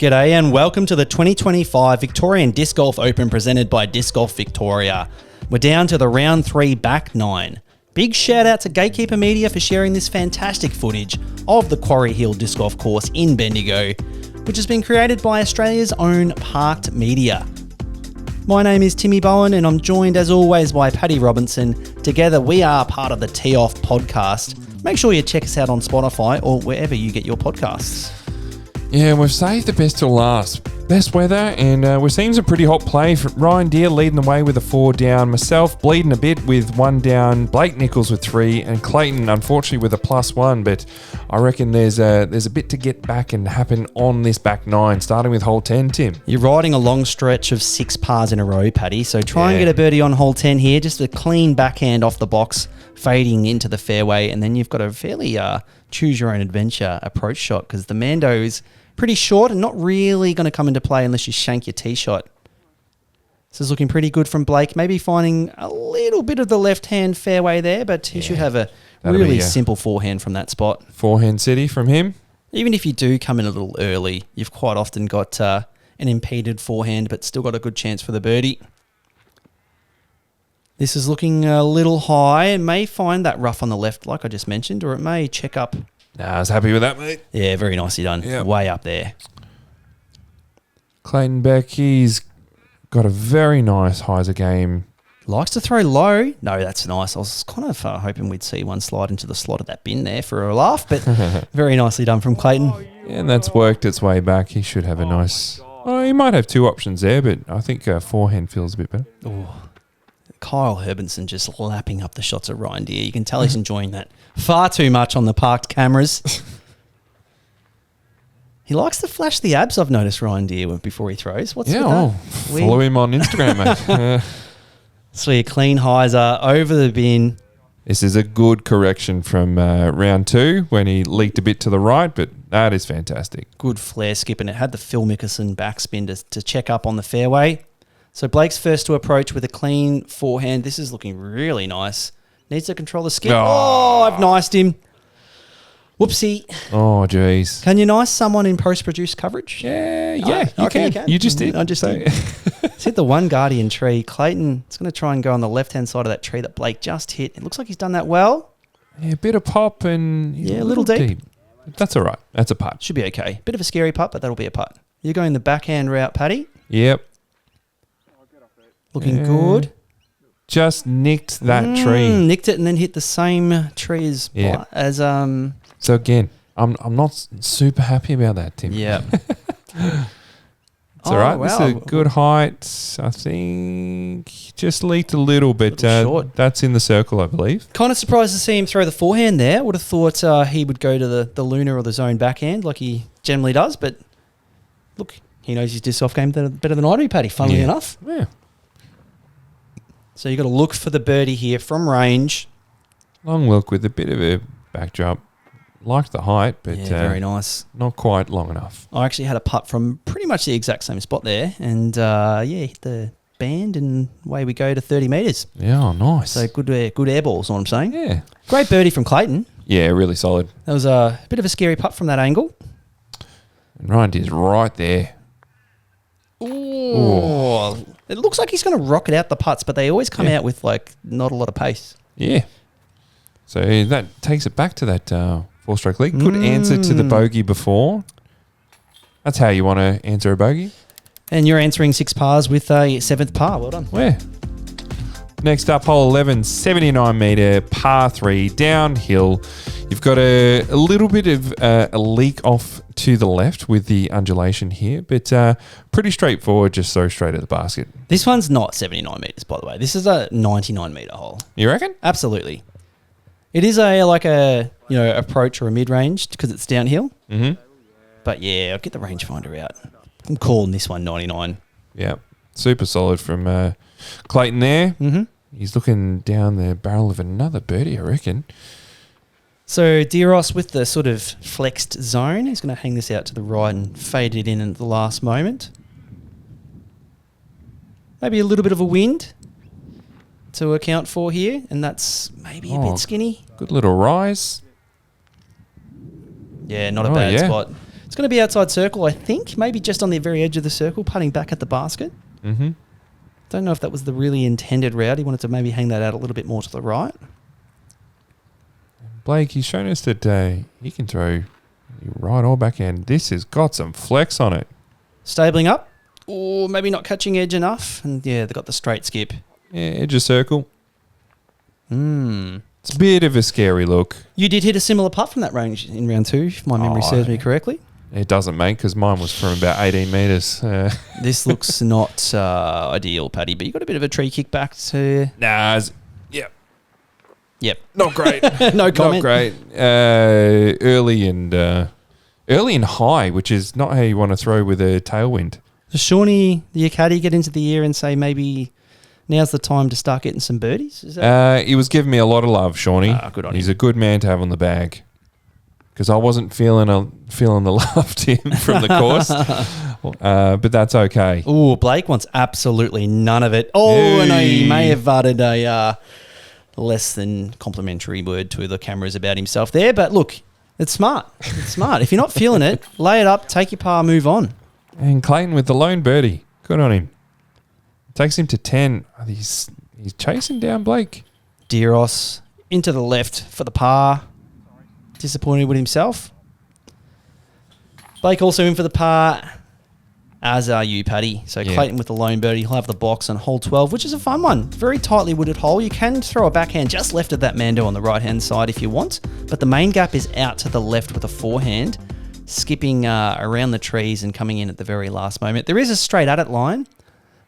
G'day and welcome to the 2025 Victorian Disc Golf Open presented by Disc Golf Victoria. We're down to the round 3 back 9. Big shout out to Gatekeeper Media for sharing this fantastic footage of the Quarry Hill Disc Golf course in Bendigo, which has been created by Australia's own Parked Media. My name is Timmy Bowen and I'm joined as always by Paddy Robinson. Together we are part of the Tee Off podcast. Make sure you check us out on Spotify or wherever you get your podcasts. Yeah, we've saved the best till last. Best weather, and we're seeing some pretty hot play. Ryan Deere leading the way with a 4 down. Myself bleeding a bit with 1 down. Blake Nichols with 3, and Clayton unfortunately with a +1. But I reckon there's a bit to get back and happen on this back 9, starting with hole 10. Tim, you're riding a long stretch of 6 pars in a row, Paddy. So try and get a birdie on hole 10 here. Just a clean backhand off the box, fading into the fairway, and then you've got a fairly choose your own adventure approach shot because the Mando is pretty short and not really going to come into play unless you shank your tee shot. This is looking pretty good from Blake. Maybe finding a little bit of the left-hand fairway there, but he should have a really simple forehand from that spot. Forehand city from him. Even if you do come in a little early, you've quite often got an impeded forehand, but still got a good chance for the birdie. This is looking a little high. It may find that rough on the left, like I just mentioned, or it may check up. Nah, I was happy with that, mate. Yeah, very nicely done. Yep. Way up there. Clayton Beck, he's got a very nice hyzer game. Likes to throw low. No, that's nice. I was kind of hoping we'd see one slide into the slot of that bin there for a laugh, but very nicely done from Clayton. Yeah, and that's worked its way back. He should have a nice... Oh, he might have 2 options there, but I think forehand feels a bit better. Oh, Kyle Herbenson just lapping up the shots at Ryan Deere. You can tell he's enjoying that far too much on the parked cameras. He likes to flash the abs, I've noticed, Ryan Deere, before he throws. What's with that? Follow him on Instagram, mate. So a clean hyzer over the bin. This is a good correction from round 2 when he leaked a bit to the right, but that is fantastic. Good flare skip, and it had the Phil Mickelson backspin to check up on the fairway. So Blake's first to approach with a clean forehand. This is looking really nice. Needs to control the skip. Oh, I've niced him. Whoopsie. Oh, jeez. Can you nice someone in post-produced coverage? Yeah, you can. You just did. I just did. It's hit the one guardian tree. Clayton is going to try and go on the left-hand side of that tree that Blake just hit. It looks like he's done that well. Yeah, a bit of pop and... Yeah, a little deep. That's all right. That's a putt. Should be okay. Bit of a scary putt, but that'll be a putt. You're going the backhand route, Paddy? Yep. Looking good. Just nicked that tree. Nicked it and then hit the same tree as So again, I'm not super happy about that, Tim. Yeah. It's all right. Wow. This is a good height. I think just leaked a little bit. Short. That's in the circle, I believe. Kind of surprised to see him throw the forehand there. Would have thought he would go to the lunar or the zone backhand like he generally does. But look, he knows his disc golf game better than I do, Paddy, funnily enough. Yeah. So you've got to look for the birdie here from range. Long look with a bit of a backdrop. Liked the height, but very nice. Not quite long enough. I actually had a putt from pretty much the exact same spot there. And, hit the band and away we go to 30 metres. Yeah, nice. So good air balls, what I'm saying. Yeah. Great birdie from Clayton. Yeah, really solid. That was a bit of a scary putt from that angle. And Ryan Deere's right there. Ooh. It looks like he's going to rocket out the putts, but they always come out with not a lot of pace. Yeah. So that takes it back to that 4-stroke lead. Good answer to the bogey before. That's how you want to answer a bogey. And you're answering 6 pars with a 7th par. Well done. Where? Next up, hole 11, 79 metre, par 3, downhill. You've got a little bit of a leak off to the left with the undulation here, but pretty straightforward, just so straight at the basket. This one's not 79 metres, by the way. This is a 99 metre hole. You reckon? Absolutely. It is a approach or a mid-range because it's downhill. Mm-hmm. But yeah, I'll get the rangefinder out. I'm calling this one 99. Yeah, super solid from Clayton there. Mm-hmm. He's looking down the barrel of another birdie, I reckon. So Diros with the sort of flexed zone. He's going to hang this out to the right and fade it in at the last moment. Maybe a little bit of a wind to account for here, and that's maybe a bit skinny. Good little rise. Yeah, not a bad spot. It's going to be outside circle, I think. Maybe just on the very edge of the circle, putting back at the basket. Mm-hmm. Don't know if that was the really intended route. He wanted to maybe hang that out a little bit more to the right. Blake, he's shown us that he can throw right or backhand. This has got some flex on it. Stabling up. Or maybe not catching edge enough. And yeah, they got the straight skip. Yeah, edge of circle. Mm. It's a bit of a scary look. You did hit a similar putt from that range in round 2, if my memory serves me correctly. It doesn't, mate, because mine was from about 18 metres. This looks not ideal, Paddy, but you got a bit of a tree kick back to... Nah, Yep. not great. No comment. Not great. Early and high, which is not how you want to throw with a tailwind. Does Shawnee, the caddy, get into the air and say maybe now's the time to start getting some birdies? Is that He was giving me a lot of love, Shawnee. Good on He's him. a good man to have on the bag. Because I wasn't feeling the love to him from the course. But that's okay. Oh, Blake wants absolutely none of it. Oh, no, he may have uttered a less than complimentary word to the cameras about himself there. But look, it's smart. It's smart. If you're not feeling it, lay it up, take your par, move on. And Clayton with the lone birdie. Good on him. Takes him to 10. He's chasing down Blake. Diros into the left for the par. Disappointed with himself. Blake also in for the par, as are you, Paddy. So Yeah. Clayton with the lone birdie. He'll have the box on hole 12, which is a fun one. Very tightly wooded hole. You can throw a backhand just left of that Mando on the right-hand side if you want, but the main gap is out to the left with a forehand, skipping around the trees and coming in at the very last moment. There is a straight at it line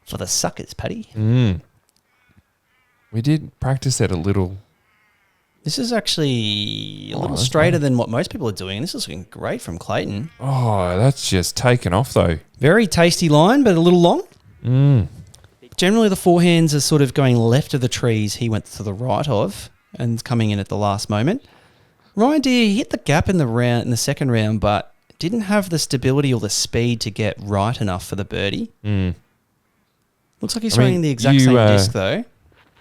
for the suckers, Paddy. We did practice that a little. This is actually a little straighter than what most people are doing. This is looking great from Clayton. Oh, that's just taken off, though. Very tasty line, but a little long. Generally, the forehands are sort of going left of the trees he went to the right of and coming in at the last moment. Ryan Deere hit the gap in the second round, but didn't have the stability or the speed to get right enough for the birdie. Looks like he's throwing the exact same disc, though.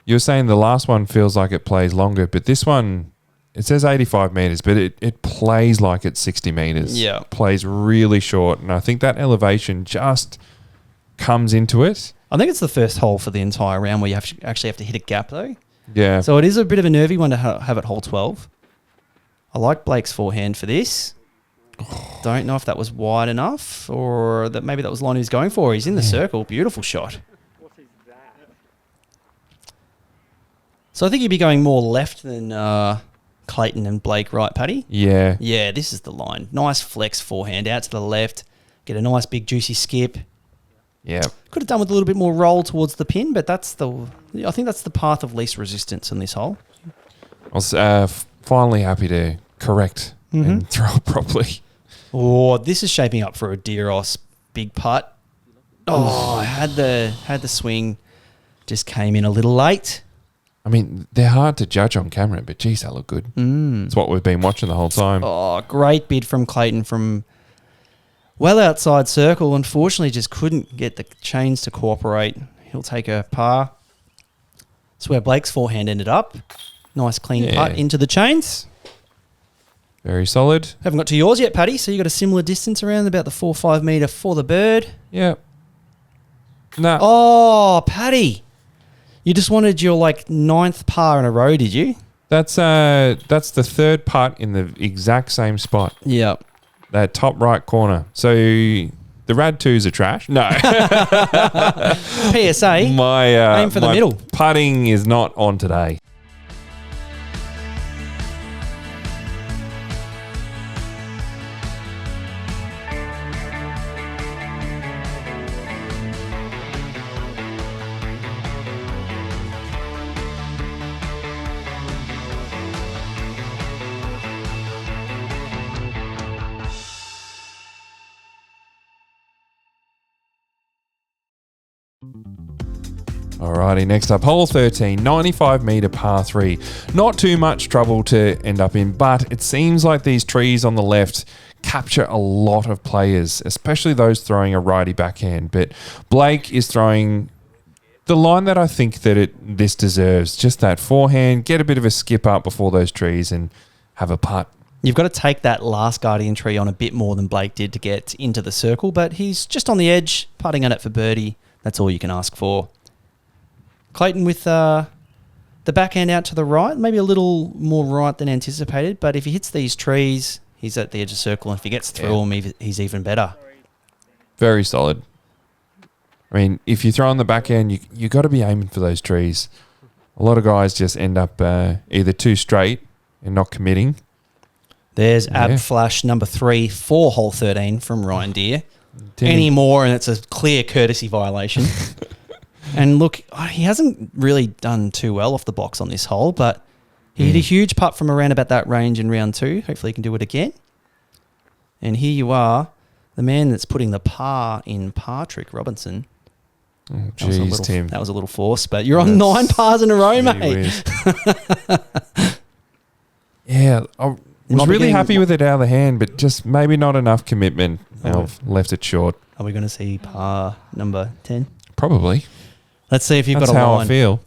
You were saying the last one feels like it plays longer, but this one, it says 85 metres, but it plays like it's 60 metres. Yeah. Plays really short, and I think that elevation just comes into it. I think it's the first hole for the entire round where you actually have to hit a gap, though. Yeah. So it is a bit of a nervy one to have at hole 12. I like Blake's forehand for this. Don't know if that was wide enough or that maybe that was the line he was going for. He's in the circle. Beautiful shot. So I think you'd be going more left than Clayton and Blake, right, Paddy? Yeah. Yeah, this is the line. Nice flex forehand out to the left. Get a nice big juicy skip. Yeah. Could have done with a little bit more roll towards the pin, but I think that's the path of least resistance in this hole. I was finally happy to correct and throw it properly. Oh, this is shaping up for a Diros big putt. Oh, had the swing, just came in a little late. I mean, they're hard to judge on camera, but geez, they look good. It's what we've been watching the whole time. Oh, great bid from Clayton from well outside circle. Unfortunately, just couldn't get the chains to cooperate. He'll take a par. That's where Blake's forehand ended up. Nice clean putt into the chains. Very solid. Haven't got to yours yet, Paddy, so you got a similar distance around about the 4 or 5 metre for the bird. Yeah. No. Oh, Paddy. You just wanted your 9th par in a row, did you? That's the third putt in the exact same spot. Yeah. That top right corner. So the Rad 2s are trash. No. PSA. Aim for the middle. Putting is not on today. Alrighty, next up, hole 13, 95 metre par 3. Not too much trouble to end up in, but it seems like these trees on the left capture a lot of players, especially those throwing a righty backhand. But Blake is throwing the line that I think that this deserves. Just that forehand, get a bit of a skip up before those trees and have a putt. You've got to take that last Guardian tree on a bit more than Blake did to get into the circle, but he's just on the edge, putting on it for birdie. That's all you can ask for. Clayton with the backhand out to the right, maybe a little more right than anticipated, but if he hits these trees, he's at the edge of the circle, and if he gets through them, he's even better. Very solid. I mean, if you throw on the backhand, you got to be aiming for those trees. A lot of guys just end up either too straight and not committing. There's Ab Flash number 3 for hole 13 from Ryan Deere. Any more, and it's a clear courtesy violation. And look, he hasn't really done too well off the box on this hole, but he hit a huge putt from around about that range in round 2. Hopefully he can do it again. And here you are, the man that's putting the par in par trick, Robinson. Oh, jeez, Tim. That was a little forced, but you're on 9 pars in a row, mate. Yeah, I was really happy with it out of the hand, but just maybe not enough commitment. I've left it short. Are we going to see par number 10? Probably. Let's see if you've got a line. That's how I feel.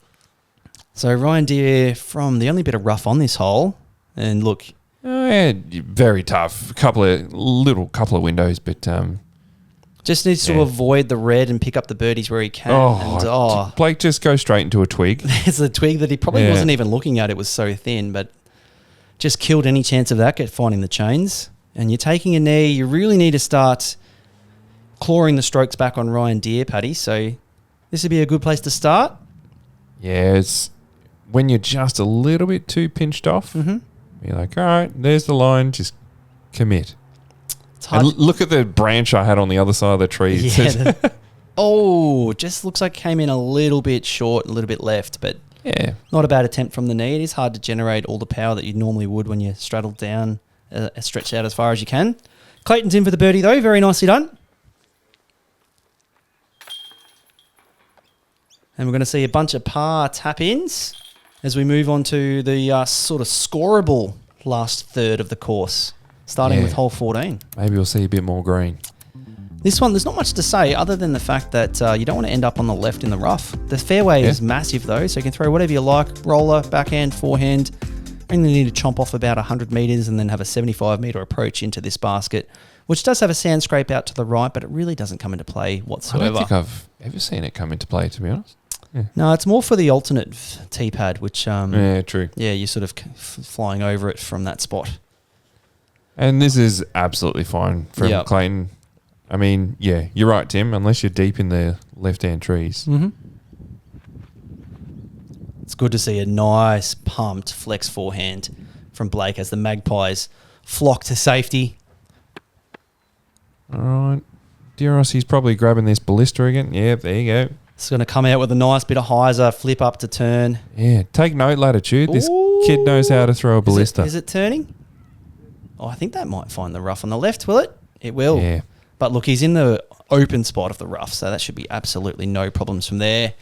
So Ryan Deere from the only bit of rough on this hole, and look, very tough. Couple of windows, but just needs to avoid the red and pick up the birdies where he can. Blake just goes straight into a twig. There's a twig that he probably wasn't even looking at. It was so thin, but just killed any chance of that, finding the chains. And you're taking a knee. You really need to start clawing the strokes back on Ryan Deere, Paddy. So this would be a good place to start. Yeah, it's when you're just a little bit too pinched off. Mm-hmm. You're like, all right, there's the line. Just commit. It's hard. And look at the branch I had on the other side of the tree. Yeah, just looks like it came in a little bit short, a little bit left, but not a bad attempt from the knee. It is hard to generate all the power that you normally would when you straddle down, stretch out as far as you can. Clayton's in for the birdie, though. Very nicely done. And we're going to see a bunch of par tap-ins as we move on to the sort of scoreable last third of the course, starting with hole 14. Maybe we'll see a bit more green. This one, there's not much to say other than the fact that you don't want to end up on the left in the rough. The fairway is massive, though, so you can throw whatever you like, roller, backhand, forehand. Only need to chomp off about 100 metres and then have a 75-metre approach into this basket, which does have a sand scrape out to the right, but it really doesn't come into play whatsoever. I don't think I've ever seen it come into play, to be honest. Yeah. No, it's more for the alternate tee pad, which... true. Yeah, you're sort of flying over it from that spot. And this is absolutely fine from Clayton. I mean, you're right, Tim, unless you're deep in the left-hand trees. Mm-hmm. It's good to see a nice pumped flex forehand from Blake as the Magpies flock to safety. All right. Diros, he's probably grabbing this ballista again. Yeah, there you go. It's going to come out with a nice bit of hyzer, flip up to turn. Yeah, take note, Latitude. This kid knows how to throw a ballista. Is it turning? Oh, I think that might find the rough on the left, will it? It will. Yeah. But look, he's in the open spot of the rough, so that should be absolutely no problems from there.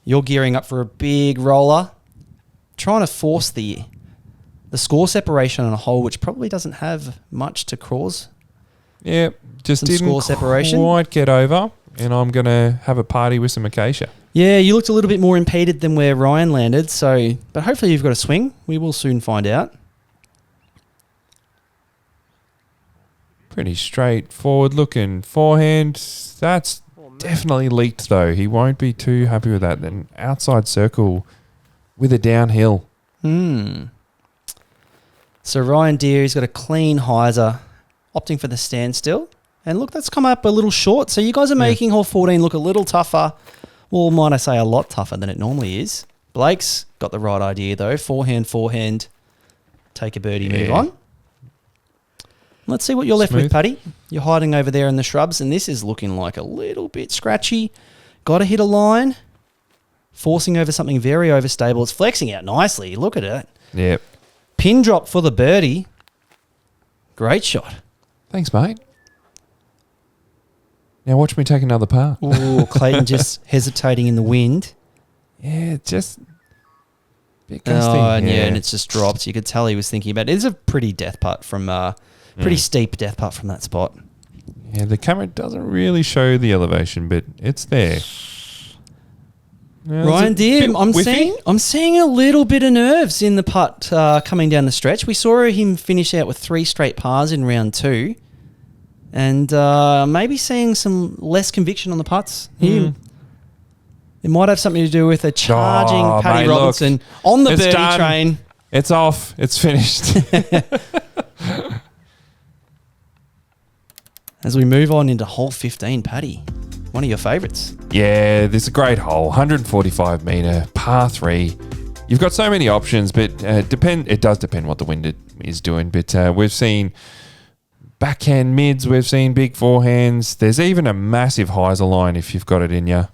You're gearing up for a big roller, trying to force the score separation on a hole which probably doesn't have much to cause. Yeah, just didn't score separation. Quite get over, and I'm going to have a party with some acacia. Yeah, you looked a little bit more impeded than where Ryan landed, but hopefully you've got a swing. We will soon find out. Pretty straightforward looking forehand. That's definitely leaked, though. He won't be too happy with that. Then outside circle with a downhill. So Ryan Deere, he's got a clean hyzer, opting for the standstill. And look, that's come up a little short. So you guys are making hole 14 look a little tougher. Well, might I say a lot tougher than it normally is. Blake's got the right idea, though. Forehand. Take a birdie, move on. Let's see what you're left with, Paddy. You're hiding over there in the shrubs, and this is looking like a little bit scratchy. Got to hit a line. Forcing over something very overstable. It's flexing out nicely. Look at it. Yep. Pin drop for the birdie. Great shot. Thanks, mate. Now watch me take another par. Ooh, Clayton just hesitating in the wind. Yeah, just... bit gusty. And it's just dropped. You could tell he was thinking about it. It's a pretty death putt from... pretty steep death putt from that spot. Yeah, the camera doesn't really show the elevation, but it's there. Yeah, Ryan it's a Deere, bit I'm seeing a little bit of nerves in the putt coming down the stretch. We saw him finish out with 3 straight pars in round 2, and maybe seeing some less conviction on the putts here. It might have something to do with a charging Paddy Robinson on the birdie train. It's off. It's finished. As we move on into hole 15, Paddy, one of your favourites. Yeah, this is a great hole. 145 metre, par 3. You've got so many options, but it does depend what the wind is doing. But we've seen backhand mids, we've seen big forehands. There's even a massive hyzer line if you've got it in you.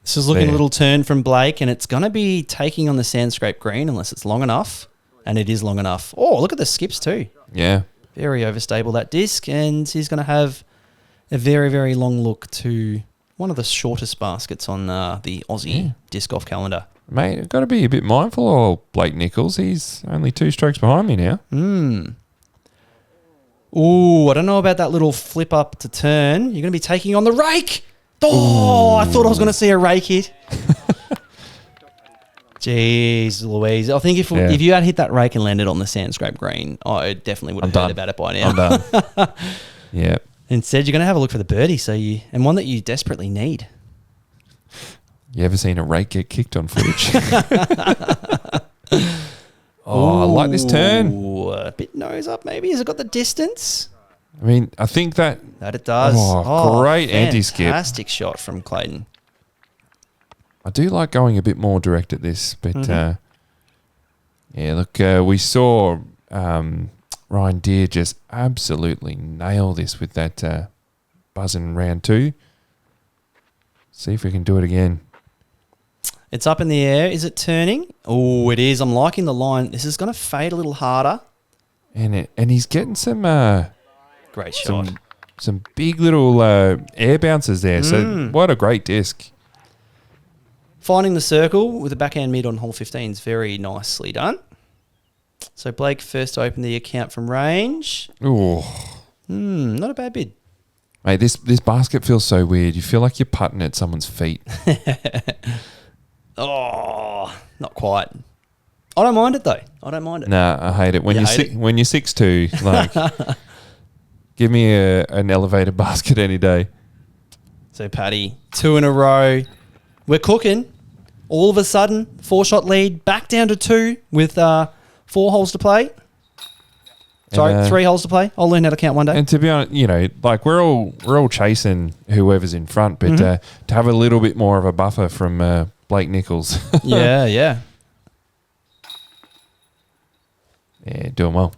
This is looking a little turn from Blake, and it's going to be taking on the sand scrape green unless it's long enough, and it is long enough. Oh, look at the skips too. Yeah. Very overstable, that disc, and he's going to have a very, very long look to one of the shortest baskets on the Aussie disc golf calendar. Mate, I've got to be a bit mindful of Blake Nichols. He's only 2 strokes behind me now. Ooh, I don't know about that little flip up to turn. You're going to be taking on the rake. Oh, I thought I was going to see a rake hit. Jeez Louise. I think if you had hit that rake and landed on the sand scrape green, I definitely would have heard about it by now. I'm done. Yeah. Instead, you're going to have a look for the birdie, and one that you desperately need. You ever seen a rake get kicked on footage? I like this turn. A bit nose up maybe. Has it got the distance? I mean, I think that it does. Great anti-skip. Fantastic shot from Clayton. I do like going a bit more direct at this, but look, we saw Ryan Deere just absolutely nail this with that buzz in round 2. See if we can do it again. It's up in the air. Is it turning? Oh, it is. I'm liking the line. This is going to fade a little harder. And he's getting some great shot. Some big little air bounces there. So what a great disc. Finding the circle with a backhand mid on hole 15 is very nicely done. So Blake first to open the account from range. Oh, not a bad bid. Mate, this basket feels so weird. You feel like you're putting at someone's feet. Oh, not quite. I don't mind it though. I don't mind it. Nah, I hate it. When you're 6'2", like, give me an elevated basket any day. So Paddy, 2 in a row. We're cooking. All of a sudden, 4-shot lead, back down to 2 with 4 holes to play. Sorry, 3 holes to play. I'll learn how to count one day. And to be honest, like we're all chasing whoever's in front, but to have a little bit more of a buffer from Blake Nichols. Yeah. Yeah, doing well.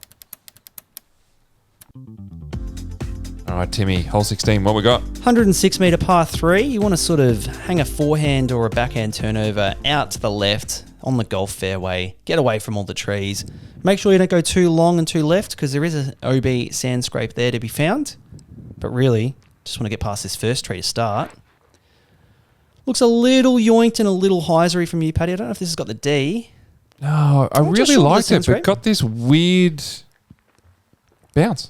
All right, Timmy, hole 16, what we got? 106 metre par 3. You want to sort of hang a forehand or a backhand turnover out to the left on the golf fairway. Get away from all the trees. Make sure you don't go too long and too left because there is an OB sand scrape there to be found. But really, just want to get past this first tree to start. Looks a little yoinked and a little hyzery from you, Paddy. I don't know if this has got the D. No, I really liked it, but got this weird bounce.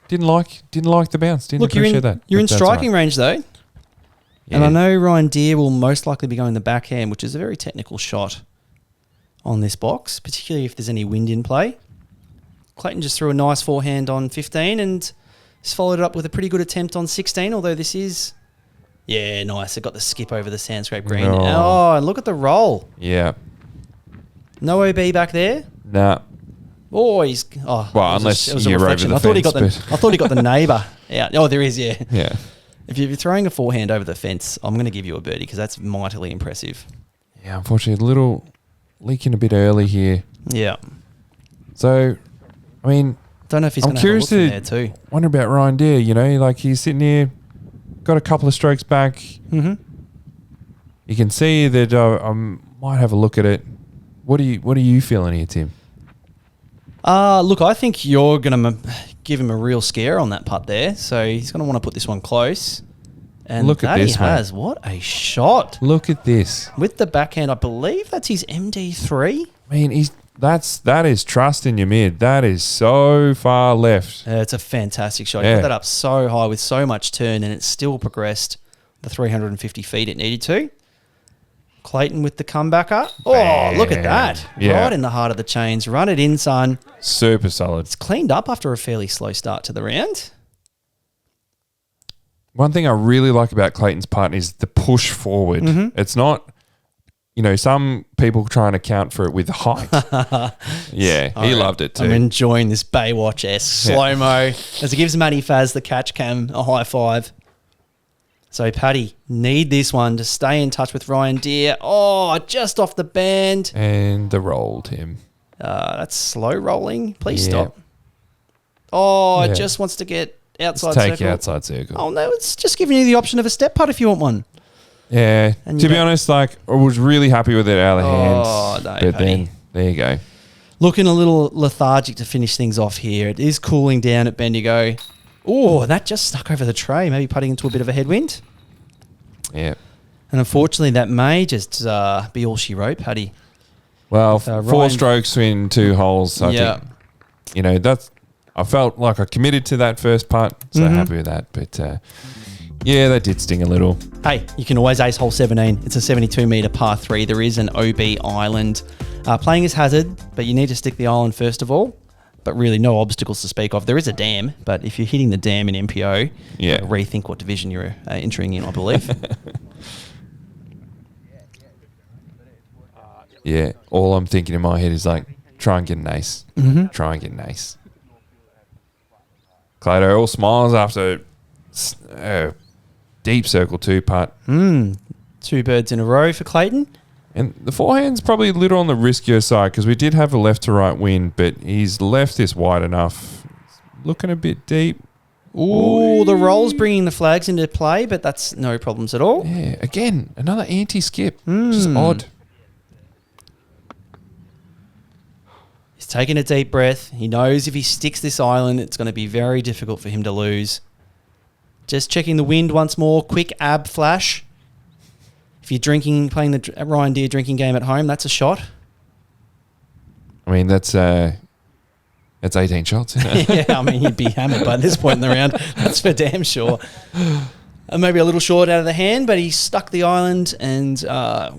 Didn't like the bounce. Didn't appreciate that. You're in striking range though. Yeah. And I know Ryan Deere will most likely be going the backhand, which is a very technical shot on this box, particularly if there's any wind in play. Clayton just threw a nice forehand on 15 and just followed it up with a pretty good attempt on 16, although this is... Yeah, nice. It got the skip over the sand scrape green. Oh, and look at the roll. Yeah. No OB back there? Nah. Oh, well, unless you're over the I thought fence. I thought he got the neighbour out. Oh, there is, yeah. Yeah. If you're throwing a forehand over the fence, I'm going to give you a birdie because that's mightily impressive. Yeah, unfortunately, a little leaking a bit early here. Yeah. So, I mean... Don't know if he's going to have a look from there too. Wonder about Ryan Deere, like he's sitting here, got a couple of strokes back. Mm-hmm. You can see that I might have a look at it. What are you feeling here, Tim? Look, I think you're going to give him a real scare on that putt there. So he's going to want to put this one close. And look at this, he has. Mate. What a shot. Look at this. With the backhand, I believe that's his MD3. I mean, that is trust in your mid. That is so far left. It's a fantastic shot. He put that up so high with so much turn and it still progressed the 350 feet it needed to. Clayton with the comebacker. Oh, Bam. look at that. Yeah. Right in the heart of the chains. Run it in, son. Super solid. It's cleaned up after a fairly slow start to the round. One thing I really like about Clayton's putt is the push forward. It's not, some people try and account for it with height. Yeah, he loved it too. I'm enjoying this Baywatch-esque slow-mo as it gives Matty Faz the catch cam a high five. So, Paddy, need this one to stay in touch with Ryan Deere. Oh, just off the band. And the roll, Tim. That's slow rolling. Please stop. Oh, it just wants to get outside circle. Take outside circle. Oh, no, it's just giving you the option of a step putt if you want one. Yeah. And to be honest, I was really happy with it out of the hands. Oh, no, but Paddy. then, there you go. Looking a little lethargic to finish things off here. It is cooling down at Bendigo. Oh, that just stuck over the tray, maybe putting into a bit of a headwind. Yeah. And unfortunately, that may just be all she wrote, Paddy. Well, Ryan- 4 strokes in 2 holes. I think, I felt like I committed to that first putt. So happy with that. But, that did sting a little. Hey, you can always ace hole 17. It's a 72-metre par 3. There is an OB island. Playing is hazard, but you need to stick the island first of all. But really no obstacles to speak of. There is a dam, but if you're hitting the dam in MPO, rethink what division you're entering in, I believe. Yeah, all I'm thinking in my head is like, try and get an ace. Try and get an ace. Clado all smiles after deep circle 2 putt. 2 birds in a row for Clayton. And the forehand's probably a little on the riskier side because we did have a left to right wind, but he's left this wide enough. Looking a bit deep. Ooh, the roll's bringing the flags into play, but that's no problems at all. Yeah, again, another anti-skip. Just odd. He's taking a deep breath. He knows if he sticks this island, it's going to be very difficult for him to lose. Just checking the wind once more. Quick ab flash. If you're playing the Ryan Deere drinking game at home, that's a shot. I mean, that's 18 shots. Isn't it? Yeah, I mean, you'd be hammered by this point in the round. That's for damn sure. Maybe a little short out of the hand, but he stuck the island and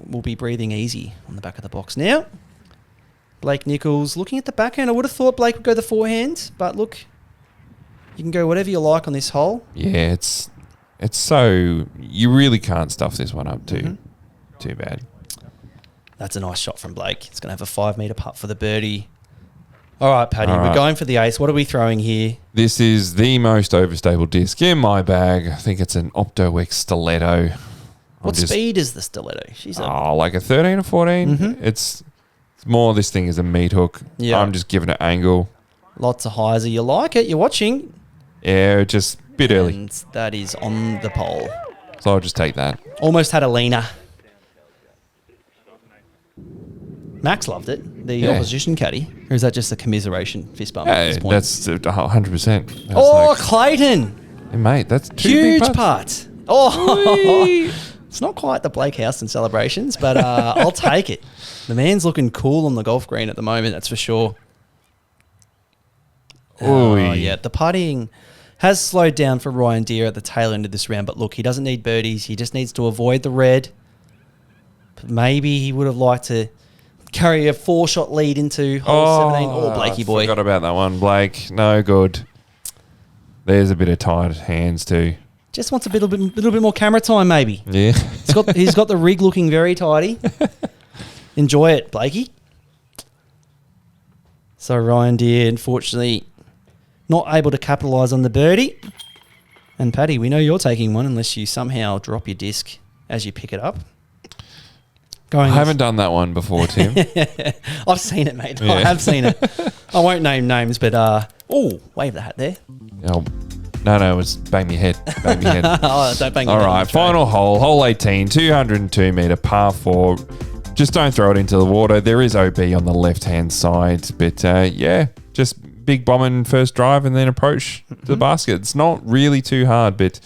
will be breathing easy on the back of the box now. Blake Nichols looking at the backhand. I would have thought Blake would go the forehand, but look, you can go whatever you like on this hole. Yeah, it's so you really can't stuff this one up too bad. That's a nice shot from Blake. It's going to have a 5-metre putt for the birdie. All right, Paddy, we're going for the ace. What are we throwing here? This is the most overstable disc in my bag. I think it's an OptoX Stiletto. What speed is the Stiletto? Like a 13 or 14. It's more this thing is a meat hook. Yeah. I'm just giving it angle. Lots of hyzer. You like it. You're watching. Yeah, just a bit early. And that is on the pole. So I'll just take that. Almost had a leaner. Max loved it. The opposition caddy. Or is that just a commisseration fist bump at this point? That's 100%. That's Clayton. Hey, mate, that's 2 Huge big putt. Oh, it's not quite the Blake Houston celebrations, but I'll take it. The man's looking cool on the golf green at the moment, that's for sure. Oh, yeah. The putting has slowed down for Ryan Deere at the tail end of this round, but look, he doesn't need birdies. He just needs to avoid the red. But maybe he would have liked to carry a 4-shot lead into hole 17. Oh, Blakey boy. Forgot about that one, Blake. No good. There's a bit of tired hands too. Just wants a little bit more camera time, maybe. Yeah. He's got the rig looking very tidy. Enjoy it, Blakey. So Ryan Deere, unfortunately, not able to capitalise on the birdie. And Paddy, we know you're taking one unless you somehow drop your disc as you pick it up. I haven't done that one before, Tim. I've seen it, mate. Yeah. I have seen it. I won't name names, but wave the hat there. Oh, no, it was bang me head. Bang me head. Don't bang your All head. right, final hole 18, 202 metre par 4. Just don't throw it into the water. There is OB on the left-hand side, but just big bombing first drive and then approach to the basket. It's not really too hard, but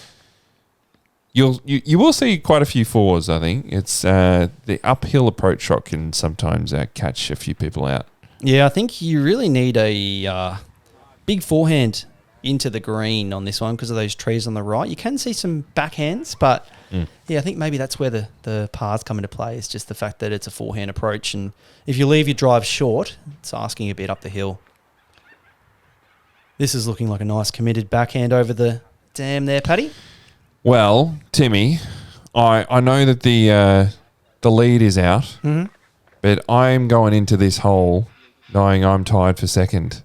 you will see quite a few 4s, I think. It's the uphill approach shot can sometimes catch a few people out. Yeah, I think you really need a big forehand into the green on this one because of those trees on the right. You can see some backhands, but yeah, I think maybe that's where the pars come into play. Is just the fact that it's a forehand approach, and if you leave your drive short, it's asking a bit up the hill. This is looking like a nice committed backhand over the dam there, Paddy. Well, Timmy, I know that the lead is out, but I'm going into this hole knowing I'm tied for second.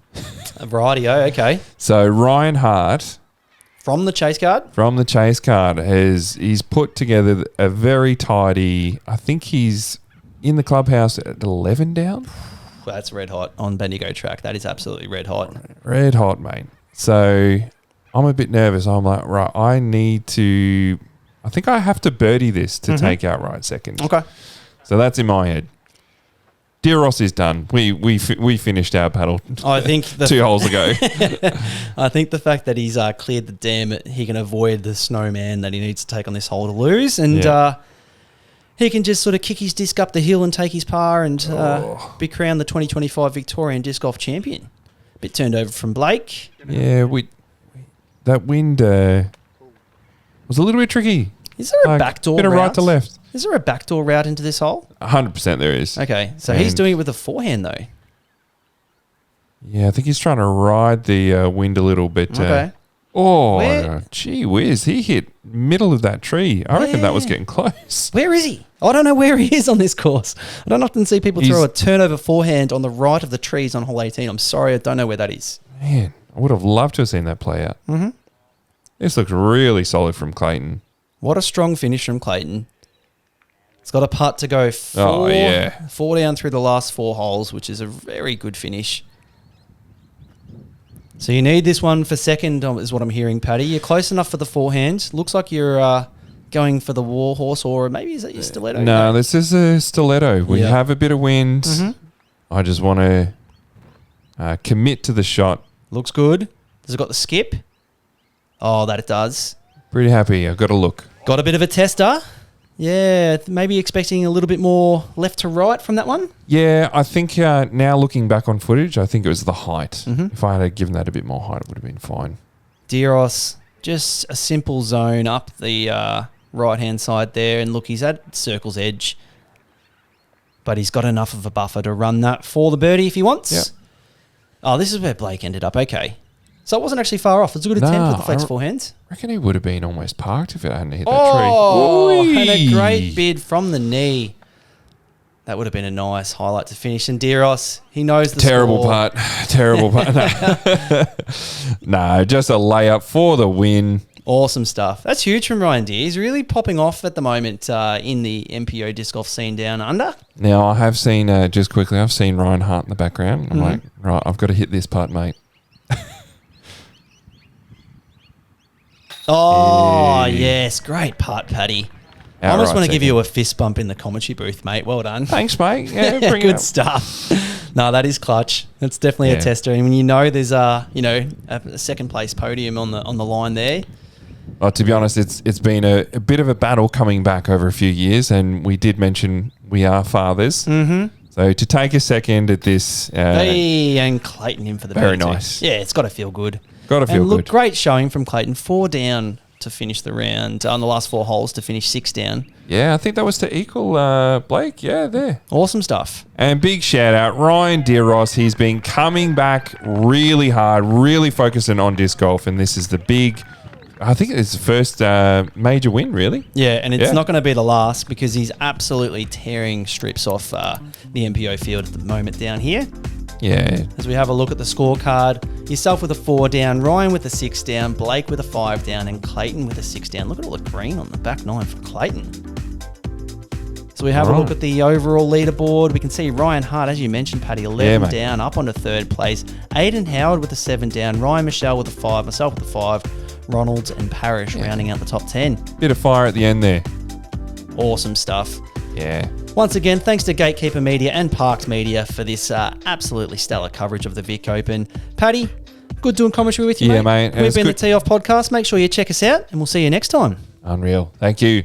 Rightio, okay. So Ryan Hart From the chase card? from the chase card he's put together a very tidy. I think he's in the clubhouse at 11 down. That's red hot on Bendigo track. That is absolutely red hot. Red hot, mate. So I'm a bit nervous. I'm like, right, I think I have to birdie this to take out right second. Okay. So that's in my head. Dear Ross is done. We finished our paddle. I think 2 holes ago. I think the fact that he's cleared the dam, he can avoid the snowman that he needs to take on this hole to lose, and he can just sort of kick his disc up the hill and take his par and be crowned the 2025 Victorian Disc Golf Champion. Bit turned over from Blake. Yeah, that wind was a little bit tricky. Is there a backdoor bit of route? right to left. Is there a backdoor route into this hole? 100% there is. Okay, so he's doing it with a forehand though. Yeah, I think he's trying to ride the wind a little bit. Okay. Gee whiz, he hit middle of that tree. I reckon that was getting close. Where is he? I don't know where he is on this course. I don't often see people throw a turnover forehand on the right of the trees on hole 18. I'm sorry, I don't know where that is. Man, I would have loved to have seen that play out. Mm-hmm. This looks really solid from Clayton. What a strong finish from Clayton. It's got a putt to go four down through the last 4 holes, which is a very good finish. So you need this one for second, is what I'm hearing, Paddy. You're close enough for the forehand. Looks like you're going for the war horse, or maybe is that your stiletto? No, this is a stiletto. We have a bit of wind. Mm-hmm. I just want to commit to the shot. Looks good. Has it got the skip? Oh, that it does. Pretty happy. I've got a look. Got a bit of a tester. Yeah, maybe expecting a little bit more left to right from that one. Yeah, I think now looking back on footage, I think it was the height. Mm-hmm. If I had given that a bit more height, it would have been fine. Diros, just a simple zone up the right-hand side there. And look, he's at circle's edge. But he's got enough of a buffer to run that for the birdie if he wants. Yep. Oh, this is where Blake ended up. Okay. So it wasn't actually far off. It's a good attempt with the flex forehands. I reckon he would have been almost parked if it hadn't hit that tree. Oh, and a great bid from the knee. That would have been a nice highlight to finish. And Diros, he knows the Terrible score. putt. Terrible putt. No, just a layup for the win. Awesome stuff. That's huge from Ryan Deere. He's really popping off at the moment in the MPO disc golf scene down under. Now, I have seen, just quickly, I've seen Ryan Hart in the background. I'm like, right, I've got to hit this putt, mate. Oh, yes. Great putt, Paddy. I almost want to give you a fist bump in the commentary booth, mate. Well done. Thanks, mate. Yeah, bring Good it stuff. No, that is clutch. It's definitely a tester. And when you know there's a second place podium on the line there. Well, to be honest, it's been a bit of a battle coming back over a few years, and we did mention we are fathers. Mm-hmm. So to take a second at this... and Clayton in for the very birdie nice. Too. Yeah, it's got to feel good. Got to feel good. Look, great showing from Clayton. 4 down to finish the round. On the last 4 holes to finish 6 down. Yeah, I think that was to equal Blake. Yeah, there. Awesome stuff. And big shout out, Ryan Deeros. He's been coming back really hard, really focusing on disc golf, and this is the big... I think it's the first major win, really. Yeah, and it's not going to be the last because he's absolutely tearing strips off the MPO field at the moment down here. Yeah. As we have a look at the scorecard, yourself with a 4 down, Ryan with a 6 down, Blake with a 5 down, and Clayton with a 6 down. Look at all the green on the back 9 for Clayton. So we have a look at the overall leaderboard. We can see Ryan Hart, as you mentioned, Paddy, 11 down, up onto 3rd place. Aiden Howard with a 7 down, Ryan Michelle with a 5, myself with a 5, Ronalds and Parrish rounding out the top 10. Bit of fire at the end there. Awesome stuff. Yeah. Once again, thanks to Gatekeeper Media and Parks Media for this absolutely stellar coverage of the Vic Open. Paddy, good doing commentary with you, mate. Yeah, mate. We've been the Tee Off Podcast. Make sure you check us out, and we'll see you next time. Unreal. Thank you.